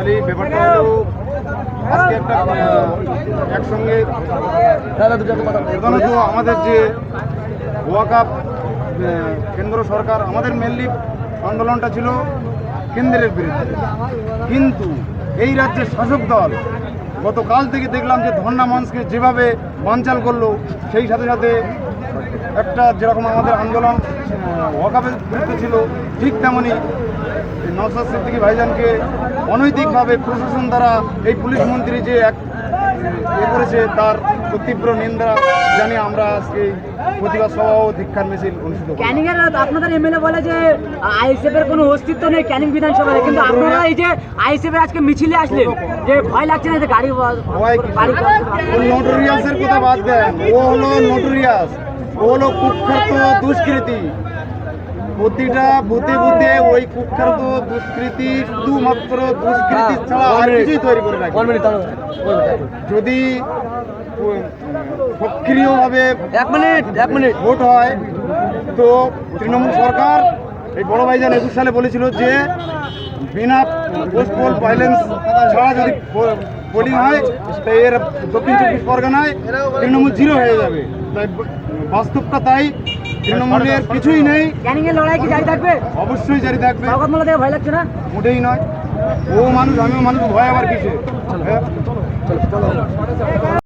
Actually ব্যাপারটা হলো আজকে একটা একসঙ্গে প্রধানত আমাদের যে ওয়াকাফ কেন্দ্র সরকার, আমাদের মেনলি আন্দোলনটা ছিল কেন্দ্রের বিরুদ্ধে, কিন্তু এই রাজ্যের শাসক দল গতকাল থেকে দেখলাম যে ধর্ণা মঞ্চকে যেভাবে বানচাল করলো, সেই সাথে সাথে একটা যেরকম আমাদের আন্দোলন ওয়াকাফের বিরুদ্ধে ছিল, ঠিক তেমনই নওশাদ সিদ্দিকী ভাইজানকে অনৈতিকভাবে প্রশাসন দ্বারা এই পুলিশ মন্ত্রী যে এক করেছে তার তীব্র নিন্দা জানিয়ে আমরা আজকে প্রতিবাদ সভা ও ধিক্ষার মিছিল অনুষ্ঠিত করি। ক্যানিংয়ের আপনাদের এমএলএ বলে যে আইএসএফের কোনো অস্তিত্ব নেই ক্যানিং বিধানসভায়, কিন্তু আপনারা এই যে আইএসএফের আজকে মিছিলে আসলেন, যে ভয় লাগছে না যে গাড়ি নোটোরিয়াসের কথা বাদ দেন, ও হলো নোটোরিয়াস, ও হলো কুখ্যাত দুষ্কৃতী। প্রতিটা বুথে বুথে ওই কুখ্যাত দুষ্কৃতি শুধুমাত্র দুষ্কৃতি ছাড়া আর কিছুই তৈরি করে রাখে। যদি সক্রিয়ভাবে এক মিনিট ভোট হয়, তো তৃণমূল সরকার এই বড় ভাইজান 21 সালে বলেছিল যে বিনা পোস্টপোল ভাইলেন্স ছাড়া যদি পোলিং হয়, তাই এর দক্ষিণ 24 পরগনায় তৃণমূল 0 হয়ে যাবে। তাই বাস্তবটা তাই, তৃণমূলের কিছুই নেই। ক্যানিংয়ের লড়াই কি জারি থাকবে? অবশ্যই জারি থাকবে। ভয় লাগছে না? মোটেই নয়। ও মানুষ, আমিও মানুষ, ভয় আবার কিসে?